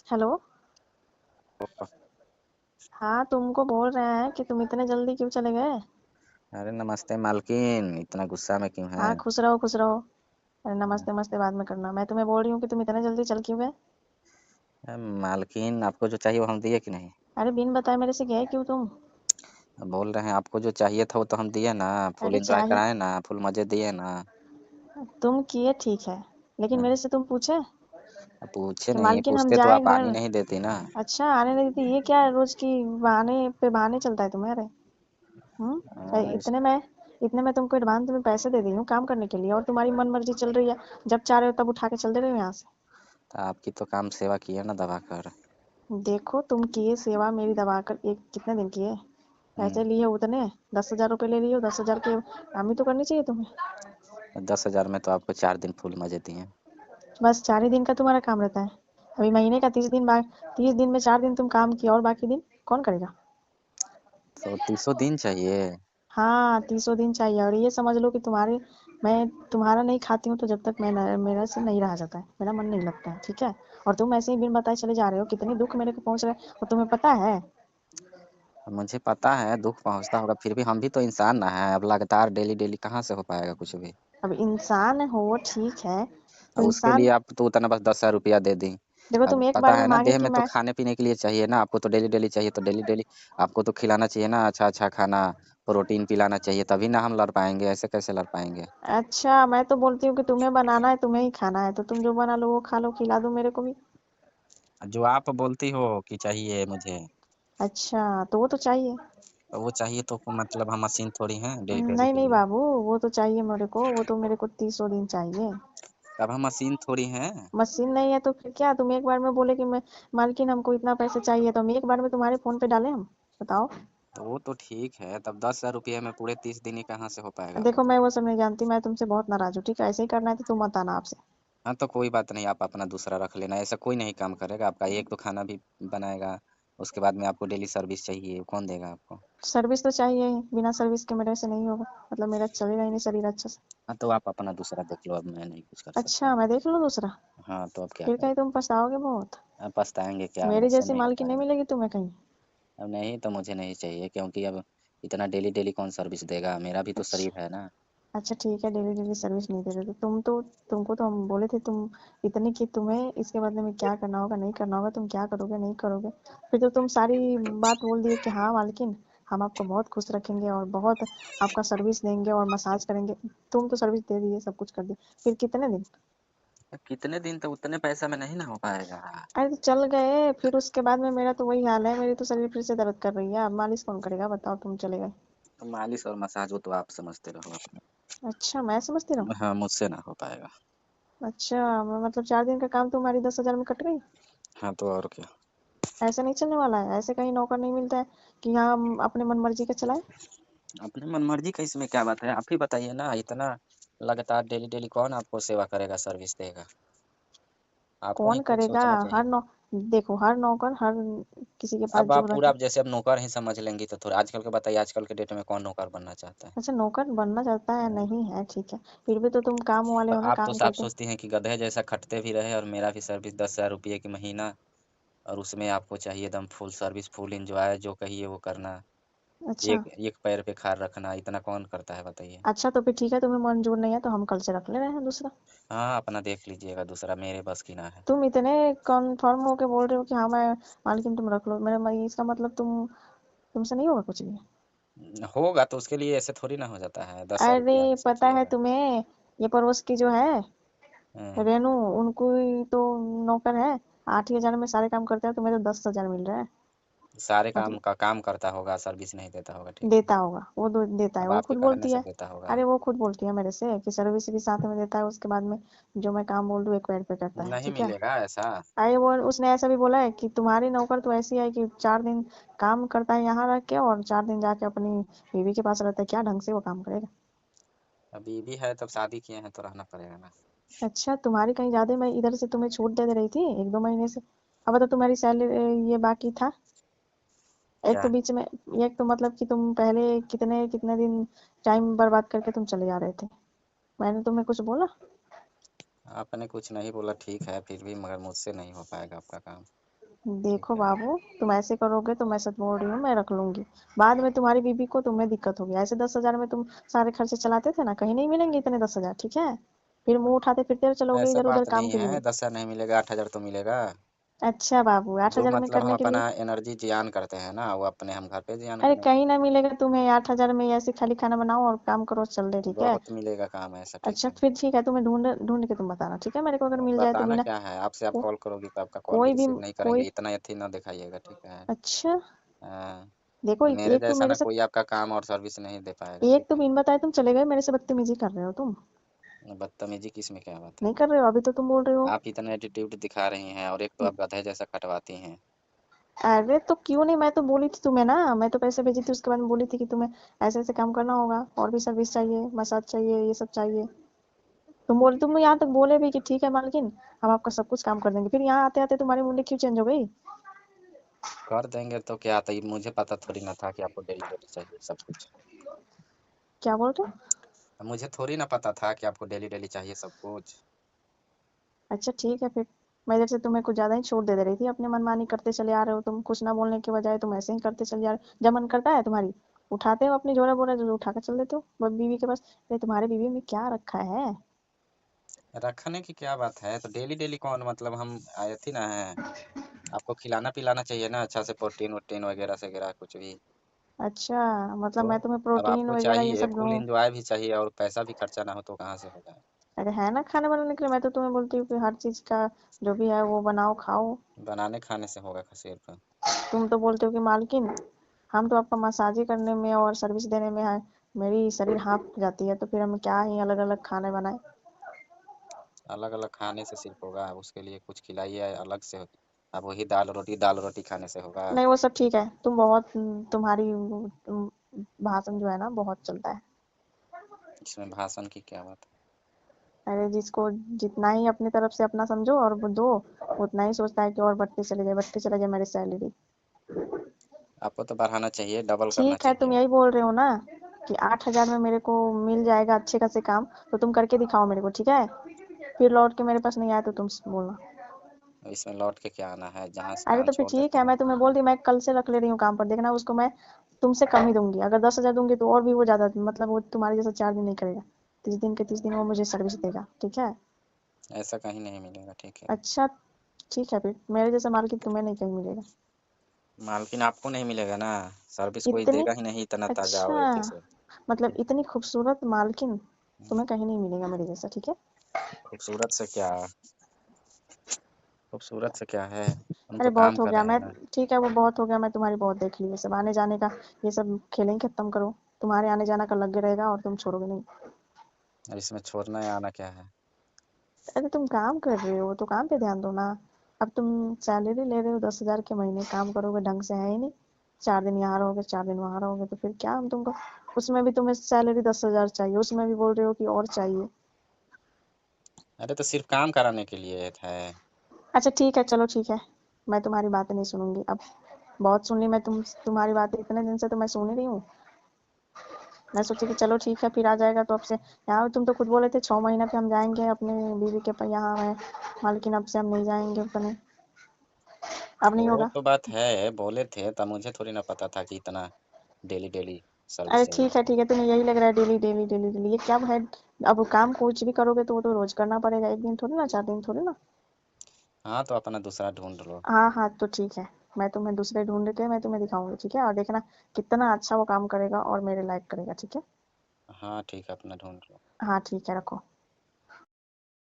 Hello. हाँ, तुमको बोल रहे हैं कि तुम इतने जल्दी क्यों चले गए। अरे नमस्ते मालकिन, इतना गुस्सा में क्यों है? हाँ, खुश रहो खुश रहो। अरे अ, नमस्ते मस्ते बाद में करना। मैं तुम्हें बोल रही हूँ कि तुम इतने जल्दी चल क्यों गए। मालकिन आपको जो चाहिए वो हम दिए कि नहीं? अरे बिन बताए मेरे से गए क्यों तुम। अब बोल रहे हैं आपको जो चाहिए था वो तो हम दिए ना, फुल अरे एंजॉय चाहिए। कराए ना, फुल मजे दिए ना। तुम किए ठीक है, लेकिन अ, मेरे से तुम पूछे अब पूछे कि नहीं, मालकिन हम पूछते तो जाए आप आने घर। नहीं देती ना। अच्छा आने लगी थी, ये क्या है रोज की बहाने पे बहाने चलता है तुम्हारे। अरे अ, इस- इतने में तुमको एडवांस में पैसे दे दी हूँ काम करने के लिए, और तुम्हारी मन मर्जी चल रही है। जब चाह रहे हो तब उठा के चल दे रहे हो यहाँ से। तो आपकी तो काम सेवा किया ना दबा कर। देखो तुम किए सेवा मेरी दबाकर, एक कितने दिन किए। पैसे लिए उतने 10,000 रुपये ले लिए हो, 10,000 के काम भी तो करनी चाहिए तुम्हें। 10,000 में तो आपको 4 दिन फुल मजे दिए। बस 4 ही दिन का तुम्हारा काम रहता है। अभी महीने का 30 दिन, 30 दिन में 4 दिन तुम काम किया, और बाकी दिन कौन करेगा। तो 30 दिन चाहिए। हाँ 30 दिन चाहिए, और ये समझ लो कि मैं तुम्हारा नहीं खाती हूँ तो जब तक मेरा से नहीं रहा जाता है, मेरा मन नहीं लगता है, ठीक है। और तुम ऐसे ही बिन बताए चले जा रहे हो, कितनी दुख मेरे को पहुंच रहा है और तुम्हें पता है। मुझे पता है दुख पहुंचता होगा, फिर भी हम भी तो इंसान ना है। अब लगातार डेली डेली कहाँ से हो पाएगा कुछ भी। अब इंसान हो ठीक है तो और उसके लिए इंसान। आप तो उतना बस 10,000 रुपया दे दी। देखो तुम अब एक पता बार में है ना, मांगे देह कि में तो मैं। खाने पीने के लिए चाहिए ना, आपको तो डेली डेली चाहिए, तो डेली डेली आपको तो खिलाना चाहिए ना, अच्छा अच्छा खाना, प्रोटीन पिलाना चाहिए, तभी ना हम लड़ पाएंगे, ऐसे कैसे लड़ पाएंगे? अच्छा मैं तो बोलती हूँ कि तुम्हें बनाना है, तुम्हें ही खाना है, तो तुम जो बना लो वो खा लो, खिला दो मेरे को भी। जो आप बोलती हो कि चाहिए मुझे, अच्छा तो वो तो चाहिए। तो वो चाहिए तो मतलब हम मशीन थोड़ी हैं डेली डेली नहीं के नहीं लिए। बाबू, वो तो चाहिए मेरे को, वो तो मेरे को 30 दिन चाहिए। अब हम मशीन थोड़ी हैं। मशीन नहीं है तो फिर क्या, तुम एक बार में बोले कि मैं मालकिन हमको इतना पैसे चाहिए, तो हम एक बार में तुम्हारे फोन पे डालें हम। बताओ। तो वो तो ठीक है, तब 10,000 रुपये में पूरे 30 दिन ही कहाँ से हो पाएगा, आप देखो बताओ। मैं वो सब नहीं जानती, मैं तुमसे बहुत नाराज हूँ, ठीक है। ऐसे ही करना है तो तुम मत आना आपसे। हाँ तो कोई बात नहीं, आप अपना दूसरा रख लेना, ऐसा कोई नहीं काम करेगा आपका, एक तो खाना भी बनाएगा, उसके बाद में आपको डेली सर्विस चाहिए, कौन देगा आपको? सर्विस तो चाहिए ही, बिना सर्विस के मेरे से नहीं होगा, मतलब मेरा चलेगा ही नहीं शरीर अच्छे से। हाँ तो आप अपना दूसरा देख लो, अब मैं नहीं कुछ कर सकता। अच्छा मैं देख लूँ दूसरा। हाँ तो अब क्या फिर करें? कहीं तुम पछताओगे बहुत। अब पछताएंगे क्या, मेरी मुझसे जैसी नहीं हो मालकिन नहीं पाएगा। मिलेगी तुम्हें कहीं। अब नहीं तो मुझे नहीं चाहिए, क्योंकि अब इतना डेली डेली कौन सर्विस देगा, मेरा भी तो अच्छा। शरीर है ना। अच्छा ठीक है, डेली डेली सर्विस नहीं दे रहे तो तुमको तो हम बोले थे, तुम इतनी कि तुम्हें इसके बदले में क्या करना होगा नहीं करना होगा, तुम क्या करोगे नहीं करोगे। फिर तो तुम सारी बात बोल दिए कि हाँ मालकिन, हम आपको बहुत खुश रखेंगे और बहुत आपका सर्विस देंगे और मसाज करेंगे। तुम तो सर्विस दे दिए, सब कुछ कर दिए। फिर कितने दिन। अब कितने दिन, तो उतने पैसा में नहीं ना हो पाएगा। अरे तो चल गए, फिर उसके बाद में मेरा तो वही हाल है, मेरी तो शरीर फिर से दर्द कर रही है, अब मालिश कौन करेगा बताओ, तुम चले गए। तो मालिश और मसाज वो तो आप समझते रहो अपना। अच्छा मैं समझती रहूँ। हाँ मुझसे ना हो पाएगा। अच्छा मतलब 4 दिन का काम तुम्हारी 10,000 में कट गई। हाँ तो और क्या। ऐसे नहीं चलने वाला है, ऐसे कहीं नौकर नहीं मिलता है कि हाँ हम अपने मन मर्जी का चलाए। अपनी मनमर्जी का इसमें क्या बात है, आप ही बताइए ना, इतना लगातार डेली डेली कौन आपको सेवा करेगा, सर्विस देगा? आपको ही कौन खुद करेगा। सोचना चाहिए हर ना। नौ देखो हर नौकर, हर किसी के पास अब जो आप पूरा, रहे। आप जैसे अब नौकर ही समझ लेंगी तो थोड़ा, आजकल के बताइए, आजकल के डेट में कौन नौकर बनना चाहता अच्छा नौकर बनना चाहता है, है? नहीं है ठीक है। फिर भी तो तुम काम वाले हो ना, आप तो काम साफ करते। सोचती हैं कि गधे जैसा खटते भी रहे और मेरा भी सर्विस 10,000 रुपये की महीना, और उसमें आपको चाहिए एकदम फुल सर्विस, फुल इंजॉय, जो कहिए वो करना, अच्छा। एक एक पैर पे खार रखना, इतना कौन करता है बताइए? अच्छा तो फिर ठीक है, तुम्हें मंजूर नहीं है तो हम कल से रख ले रहे हैं दूसरा। हाँ अपना देख लीजिएगा, दूसरा मेरे बस की ना है। तुम इतने कन्फर्म होके बोल रहे हो कि हाँ मैं मालकिन तुम रख लो मेरा इसका मतलब तुमसे नहीं होगा कुछ भी। होगा तो उसके लिए ऐसे थोड़ी ना हो जाता है, 10,000 रुपया अरे हमसे पता है किया। तुम्हें, ये पड़ोस की जो है हम्म, रेनू, उनको ही तो नौकर है। 8 ही हजार में सारे काम करते हैं, तुम्हें तो 10,000 मिल रहा है। सारे काम मतलब का काम करता होगा, सर्विस नहीं देता होगा, ठीक है। देता होगा वो, देता है, अब वो आपके खुद कहने बोलती से है। देता होगा। अरे वो खुद बोलती है मेरे से कि सर्विस भी साथ में देता है, उसके बाद में जो मैं काम बोल दूं एक पैर पे करता है, नहीं ठीक है। मिलेगा ऐसा। अरे वो उसने ऐसा भी बोला है कि तुम्हारी नौकर तो ऐसी है कि 4 दिन काम करता है यहाँ रह के, और 4 दिन जाके अपनी बीवी के पास रहता है, क्या ढंग से वो काम करेगा। अभी भी है तब शादी किए हैं तो रहना पड़ेगा ना। अच्छा तुम्हारी कहीं ज्यादा, मैं इधर से तुम्हें छूट दे रही थी 1-2 महीने से। अब तो तुम्हारी सैलरी ये बाकी था। एक तो क्या? बीच में, एक तो मतलब कि तुम पहले कितने कितने दिन टाइम बर्बाद करके तुम चले जा रहे थे। मैंने तुम्हें कुछ बोला। आपने कुछ नहीं बोला, ठीक है, फिर भी मगर मुझसे नहीं हो पाएगा आपका काम। ठीक देखो है। बाबू, तुम ऐसे करोगे तो मैं सच बोल रही हूँ, मैं रख लूंगी। बाद में तुम्हारी बीबी को तुम्हें दिक्कत होगी। ऐसे 10,000 में तुम सारे खर्चे चलाते थे ना, कहीं नहीं मिलेंगे इतने 10,000, ठीक है। फिर मुंह उठाते फिरते चलोगे ऐसा इधर उधर बात काम नहीं के है, लिए। 10,000 नहीं मिलेगा, 8,000 तो मिलेगा। अच्छा बाबू, आठ जो हजार में मतलब हम करने के अपना लिए। एनर्जी जियान करते हैं ना, वो अपने हम घर पे जियान अरे करेंगे। कहीं ना मिलेगा तुम्हें 8,000 में, ऐसे खाली खाना बनाओ और काम करो, चल रहे, ठीक है। बहुत मिलेगा काम ऐसा, ठीक अच्छा है। फिर ठीक है, तुम्हें ढूंढ ढूंढ के तुम बताना, ठीक है, मेरे को अगर मिल जाए तो बताना बिना क्या है, आपसे आप को, कॉल करोगी तो आपका कॉल भी कोई भी रिसीव नहीं कोई। करेंगे, इतना अथी ना दिखाइएगा, ठीक है। अच्छा, हाँ, देखो मेरे एक तो जैसा मेरे ना साथ, कोई आपका काम और सर्विस नहीं दे पाएगा, एक ठीक तो है। बिन बताए तुम चले गए, मेरे से बदतमीजी कर रहे हो तुम। बदतमीजी किस में क्या बात है। नहीं कर रहे हो, अभी तो तुम बोल रहे हो। आप इतना एटीट्यूड दिखा रही हैं, और एक तो आप गधे जैसा कटवाती हैं। अरे तो क्यों नहीं, मैं तो बोली थी तुम्हें ना, मैं तो पैसे भेजी थी, उसके बाद में बोली थी कि तुम्हें ऐसे ऐसे काम करना होगा, और भी सर्विस चाहिए, मसाज चाहिए, ये सब चाहिए। तुम यहाँ तक बोले भी कि ठीक है मालकिन, हम आपका सब कुछ काम कर देंगे, फिर यहाँ आते आते तुम्हारी मुंडी क्यों चेंज हो गई। कर देंगे तो क्या था, ये मुझे पता थोड़ी ना था कि आपको डेली डेली चाहिए सब कुछ। क्या बोल रहे हो। मुझे थोड़ी ना पता था कि आपको डेली डेली चाहिए सब कुछ। अच्छा ठीक है फिर, मैं इधर से तुम्हें कुछ ज्यादा ही छूट दे रही थी, अपनी मनमानी करते चले आ रहे हो तुम, कुछ ना बोलने के बजाय तुम ऐसे ही करते चले जा रहे हो। जब मन करता है तुम्हारी, उठाते हो अपनी झोरा बोरा जो उठा कर चल देते हो बीवी के पास। अरे तुम्हारे बीवी में क्या रखा है। रखने की क्या बात है, तो डेली डेली कौन, मतलब हम आए थी ना है। आपको खिलाना पिलाना चाहिए ना अच्छा से, प्रोटीन वोटीन वगैरह से वगैरह कुछ भी। अच्छा, मतलब तो मैं तुम्हें अब प्रोटीन आपको वगैरह ये चाहिए सब फुल दूं। एंजॉय भी चाहिए, और पैसा भी खर्चा ना हो तो कहाँ से होगा। अरे है ना खाना बनाने के लिए, मैं तो तुम्हें बोलती हूँ कि हर चीज का जो भी है वो बनाओ खाओ। बनाने खाने से होगा सिर्फ। तुम तो बोलते हो कि मालकिन, हम तो आपका मसाज ही करने में और सर्विस देने में है, मेरी शरीर हाँफ जाती है, तो फिर हम क्या ही अलग अलग खाने बनाए। अलग अलग खाने से सिर्फ होगा, उसके लिए कुछ खिलाइए अलग से। अब वही दाल रोटी खाने से होगा। नहीं वो सब ठीक है, तुम बहुत, तुम्हारी भाषण जो है ना बहुत चलता है। इसमें भाषण की क्या बात अरे जिसको जितना ही अपनी तरफ से अपना समझो और वो दो, उतना ही सोचता है कि और बढ़ती चले जाए मेरी सैलरी। है। आपको तो बढ़ाना चाहिए, डबल करना ठीक है, तुम चाहिए। यही बोल रहे हो ना कि 8,000 में मेरे को मिल जाएगा अच्छे खासे काम, तो तुम करके दिखाओ मेरे को, ठीक है। फिर लौट के मेरे पास नहीं आया तो तुम बोलना। इसमें लौट के क्या आना है, जहाँ से अरे काम तो फिर छोड़ ठीक देते है, हैं। मैं तुम्हें बोल दी, मैं कल से रख ले रही हूँ काम पर, देखना उसको मैं तुमसे कम ही दूंगी। अगर 10,000 दूंगी तो और भी वो ज्यादा, मतलब वो तुम्हारे जैसा 4 दिन नहीं करेगा, 30 दिन के 30 दिन वो मुझे सर्विस देगा, ठीक है। ऐसा कहीं नहीं मिलेगा, ठीक है। अच्छा ठीक है, फिर मेरे जैसा माल तुम्हें नहीं कहीं मिलेगा। मालकिन आपको नहीं मिलेगा ना, सर्विस कोई इतनी, देगा ही नहीं इतना ताजा अच्छा, और अच्छे से। मतलब इतनी खूबसूरत मालकिन तुम्हें कहीं नहीं मिलेगा मेरे जैसा, ठीक है। खूबसूरत से क्या, खूबसूरत से क्या है, हम अरे तो काम बहुत हो कर गया रहे हैं मैं, ना। ठीक है वो बहुत हो गया, मैं तुम्हारी बहुत देख ली, ये सब आने जाने का, ये सब खेल ही खत्म करो। तुम्हारे आने जाना का लगे रहेगा और तुम छोड़ोगे नहीं। और इसमें छोड़ना या आना क्या है। अरे तुम काम कर रहे हो तो काम पे ध्यान दो ना। अब तुम सैलरी ले रहे हो 10,000 के महीने, काम करोगे ढंग से है ही नहीं, 4 दिन यहाँ रहोगे 4 दिन वहां रहोगे, तो फिर क्या हम तुमको, उसमें भी तुम्हें सैलरी 10,000 चाहिए, उसमें भी बोल रहे हो कि और चाहिए। अरे तो सिर्फ काम कराने के लिए है। अच्छा ठीक है, चलो ठीक है, मैं तुम्हारी बातें नहीं सुनूंगी अब, बहुत सुन ली मैं तुम्हारी बातें, इतने दिन से तो मैं सुन ही रही हूँ। मैं सोची कि चलो ठीक है, फिर आ जाएगा तो अब से यहाँ, तुम तो खुद बोले थे 6 महीने पे हम जाएंगे अपने बीवी के पास यहाँ है, मालकिन अब से हम नहीं जाएंगे अपने, अब नहीं वो होगा। तो बात है, बोले थे तब, मुझे थोड़ी ना पता था कि इतना डेली डेली अरे सर्विस चाहिए ठीक है आपको। ठीक है, तुम्हें यही लग रहा है डेली डेली डेली डेली, ये क्या है। अब काम कुछ भी करोगे तो वो तो रोज करना पड़ेगा, एक दिन थोड़ी ना, 4 दिन थोड़ी ना। हाँ तो अपना दूसरा ढूंढ लो। हाँ हाँ तो ठीक है, मैं तुम्हें दूसरे ढूंढ के मैं तुम्हें दिखाऊंगी, ठीक है, और देखना कितना अच्छा वो काम करेगा और मेरे लायक करेगा, ठीक है। हाँ ठीक है, अपना ढूंढ लो। हाँ ठीक है, रखो।